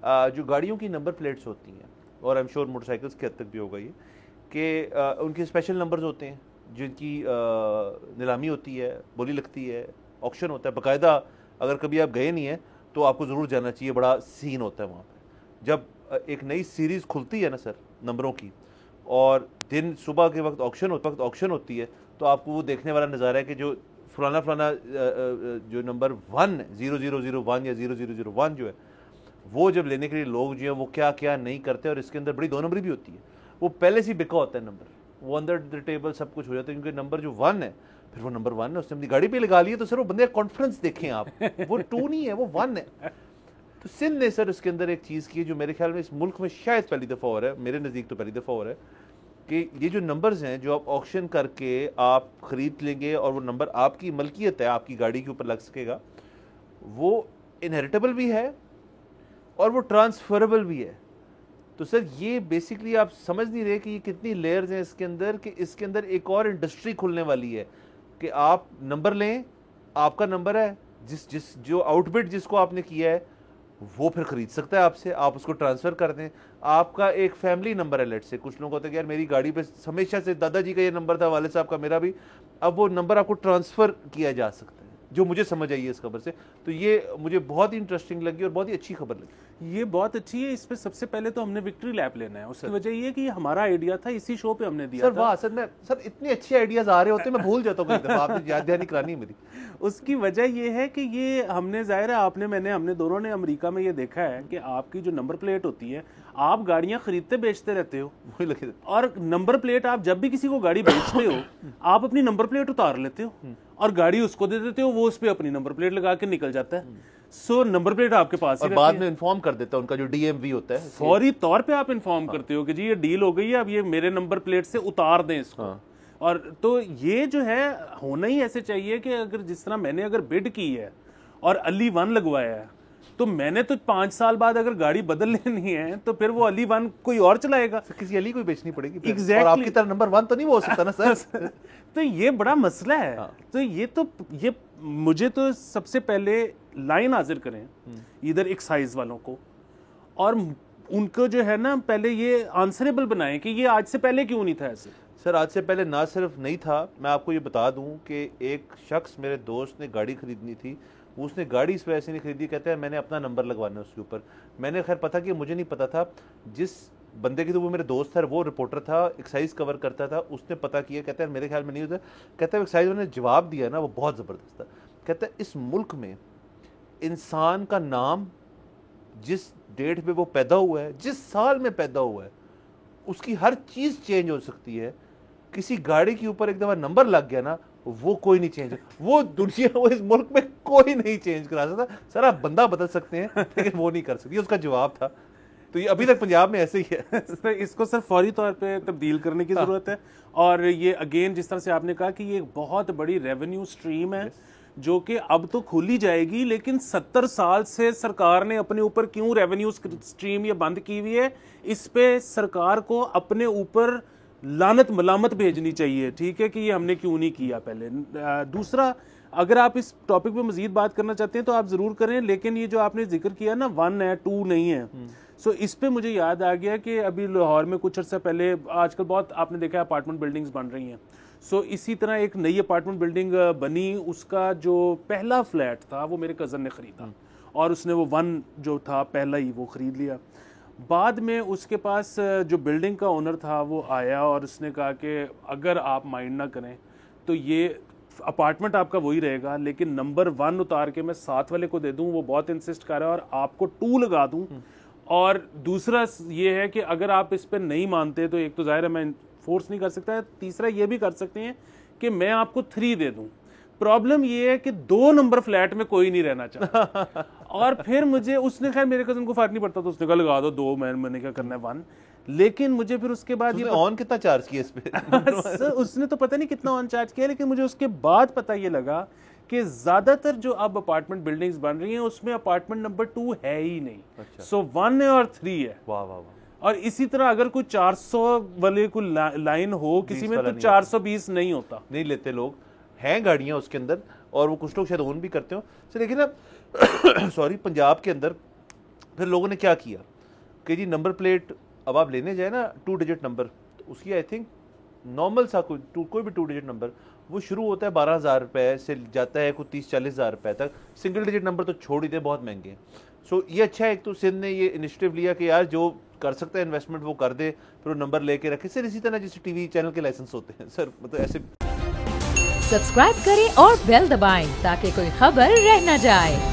जो गाड़ियों की नंबर प्लेट्स होती हैं, और आई एम श्योर मोटरसाइकिल्स के हद तक भी होगा ये, कि उनके स्पेशल नंबर्स होते हैं जिनकी नीलामी होती है, बोली लगती है, ऑक्शन होता है बाकायदा। अगर कभी आप गए नहीं हैं तो आपको ज़रूर जाना चाहिए, बड़ा सीन होता है वहाँ पर। जब एक नई सीरीज़ खुलती है ना सर नंबरों की, और दिन सुबह के वक्त ऑक्शन होती है, तो आपको वो देखने वाला नज़ारा है कि जो फलाना जो नंबर 1 0001 या 0001 जो है, वो जब लेने के लिए लोग जो है वो क्या क्या नहीं करते, और इसके अंदर बड़ी 2 नंबरी भी होती है। वो पहले से ही बिका होता है नंबर, वो अंदर द टेबल सब कुछ हो जाता है, क्योंकि नंबर जो 1 है, फिर वो नंबर 1 है, उसने अपनी गाड़ी पे लगा ली है, तो सर वो बंदे का कॉन्फिडेंस देखें आप, वो 2 नहीं है, वो 1 है। तो सिंध ने सर उसके अंदर एक चीज़ की है जो मेरे ख्याल में इस मुल्क में शायद पहली दफ़ा हो रहा है, मेरे नज़दीक तो पहली दफ़ा हो रहा है, कि ये जो नंबर्स हैं जो आप ऑक्शन करके आप ख़रीद लेंगे और वो नंबर आपकी मलकियत है, आपकी गाड़ी के ऊपर लग सकेगा, वो इनहेरिटेबल भी है और वो ट्रांसफरेबल भी है। तो सर ये बेसिकली आप समझ नहीं रहे कि ये कितनी लेयर्स हैं इसके अंदर, कि इसके अंदर एक और इंडस्ट्री खुलने वाली है कि आप नंबर लें, आपका नंबर है, जिस जो आउटबिट जिसको आपने किया है वो फिर खरीद सकता है आपसे, आप उसको ट्रांसफ़र कर दें। आपका एक फैमिली नंबर है, लेट से कुछ लोगों को होता है कि यार मेरी गाड़ी पे हमेशा से दादाजी का ये नंबर था, वाले साहब का, मेरा भी, अब वो नंबर आपको ट्रांसफ़र किया जा सकता है, जो मुझे समझ आई है इस खबर से। तो ये मुझे बहुत ही इंटरेस्टिंग लगी और बहुत ही अच्छी खबर लगी। ये बहुत अच्छी है। इस पे सबसे पहले तो हमने विक्ट्री लैप लेना है, उसकी वजह ये है कि हमारा आइडिया था, इसी शो पे हमने दिया सर। वाह सर, मैं सर इतने अच्छे आइडियाज आ रहे होते हैं मैं भूल जाता हूँ कई दफा, आपने याद दहानी करानी मेरी। उसकी वजह ये है कि ये हमने, जाहिर है आपने, हमने दोनों ने अमेरिका में ये देखा है कि आपकी जो नंबर प्लेट होती है, आप गाड़ियां खरीदते बेचते रहते हो, और नंबर प्लेट आप जब भी किसी को गाड़ी बेचते हो आप अपनी नंबर प्लेट उतार लेते हो और गाड़ी उसको दे देते हो, वो उस पर अपनी नंबर प्लेट लगा के निकल जाता है। सो नंबर प्लेट आपके पास और बाद में इन्फॉर्म कर देता है उनका जो डीएमवी होता है, फौरी तौर पे आप इन्फॉर्म करते हो कि जी ये डील हो गई है, अब ये मेरे नंबर प्लेट से उतार दें इसको। और तो ये जो है होना ही ऐसे चाहिए कि अगर जिस तरह मैंने अगर बिड की है और अली 1 लगवाया है, तो मैंने तो 5 साल बाद अगर गाड़ी बदल लेनी है तो फिर वो अली 1 कोई और चलाएगा, किसी अली को बेचनी पड़ेगी। Exactly. और आपकी तरह नंबर 1 तो नहीं वो हो सकता ना सर। तो ये बड़ा मसला है। तो ये मुझे तो सबसे पहले लाइन हाजिर करें इधर एक्साइज वालों को, और उनको जो है ना पहले ये आंसरेबल बनाएं कि ये आज से पहले क्यों नहीं था ऐसे। सर आज से पहले ना सिर्फ नहीं था, मैं आपको ये बता दूं कि एक शख्स, मेरे दोस्त ने गाड़ी खरीदनी थी, उसने गाड़ी इस वजह से नहीं खरीदी, कहते हैं मैंने अपना नंबर लगवाना है उसके ऊपर। मैंने खैर पता कि मुझे नहीं पता था, जिस बंदे की तो वो मेरे दोस्त था, वो रिपोर्टर था, एक्साइज कवर करता था, उसने पता किया, कहता है मेरे ख्याल में नहीं होता, कहता है एक्साइज ने जवाब दिया ना वो बहुत ज़बरदस्त था। कहता है इस मुल्क में इंसान का नाम जिस डेट पे वो पैदा हुआ है, जिस साल में पैदा हुआ है, उसकी हर चीज़ चेंज हो सकती है। किसी गाड़ी के ऊपर एक दफ़ा नंबर लग गया ना, वो कोई नहीं चेंज, वो दुनिया, वो इस मुल्क में कोई नहीं चेंज करा सकता। सर आप बंदा बदल सकते हैं लेकिन वो नहीं कर सकती, उसका जवाब था। तो ये अभी तक पंजाब में ऐसे ही है। इसको सर फौरी तौर पे तब्दील करने की ज़रूरत है। और ये अगेन जिस तरह से आपने कहा कि ये एक बहुत बड़ी रेवेन्यू स्ट्रीम है जो कि अब तो खुली जाएगी, लेकिन 70 साल से सरकार ने अपने ऊपर क्यों रेवेन्यू स्ट्रीम ये बंद की हुई है, इस पे सरकार को अपने ऊपर लानत मलामत भेजनी चाहिए। ठीक है कि ये हमने क्यों नहीं किया पहले। दूसरा, अगर आप इस टॉपिक पे मजीद बात करना चाहते हैं तो आप जरूर करें, लेकिन ये जो आपने जिक्र किया ना 1 है 2 नहीं है, सो इस पे मुझे याद आ गया कि अभी लाहौर में कुछ अर्सा पहले, आजकल बहुत आपने देखा है अपार्टमेंट बिल्डिंग्स बन रही हैं, सो इसी तरह एक नई अपार्टमेंट बिल्डिंग बनी, उसका जो पहला फ्लैट था वो मेरे कज़न ने ख़रीदा और उसने वो 1 जो था पहला ही वो ख़रीद लिया। बाद में उसके पास जो बिल्डिंग का ओनर था वो आया और उसने कहा कि अगर आप माइंड ना करें तो ये अपार्टमेंट आपका वही रहेगा, लेकिन नंबर 1 उतार के मैं 7 वाले को दे दूं, वो बहुत इंसिस्ट कर रहा है, और आपको 2 लगा दूं। और दूसरा ये है कि अगर आप इस पर नहीं मानते तो एक तो जाहिर है मैं फोर्स नहीं कर सकता है, तीसरा ये भी कर सकते हैं कि मैं आपको 3 दे दूं। प्रॉब्लम ये है कि 2 नंबर फ्लैट में कोई नहीं रहना चाहता। और फिर मुझे, उसने, खैर मेरे कज़न को फर्क नहीं पड़ता तो उसने कहा लगा दो 2, मैंने क्या करना है 1। लेकिन मुझे फिर उसके बाद ये ऑन कितना चार्ज किया इस पे उसने तो पता नहीं कितना ऑन चार्ज किया, लेकिन मुझे उसके बाद पता ये लगा कि ज्यादातर जो अब अपार्टमेंट बिल्डिंग्स बन रही हैं उसमें अपार्टमेंट नंबर 2 है ही नहीं। सो 1 है और 3 है। वाह वाह वाह। और इसी तरह अगर कोई 400 वाले को लाइन हो किसी में तो 420 नहीं होता, नहीं लेते लोग, हैं गाड़ियां उसके अंदर, और वो कुछ लोग शायद ओन भी करते हो। सर देखिए ना सॉरी, पंजाब के अंदर फिर लोगों ने क्या किया कि जी नंबर प्लेट अब आप लेने जाए ना 2 डिजिट नंबर, तो उसकी आई थिंक नॉर्मल सा कोई भी 2 डिजिट नंबर वो शुरू होता है 12,000 रुपये से, जाता है कोई 30-40 हज़ार रुपये तक। सिंगल डिजिट नंबर तो छोड़ ही दे, बहुत महंगे हैं। सो ये अच्छा है, एक तो सिंध ने ये इनिशिएटिव लिया कि यार जो कर सकता है इन्वेस्टमेंट वो कर दे, फिर वो नंबर लेके रखे। सर इसी तरह जैसे टीवी चैनल के लाइसेंस होते हैं सर, मतलब ऐसे। सब्सक्राइब करें और बेल दबाएं ताकि कोई खबर रह न जाए।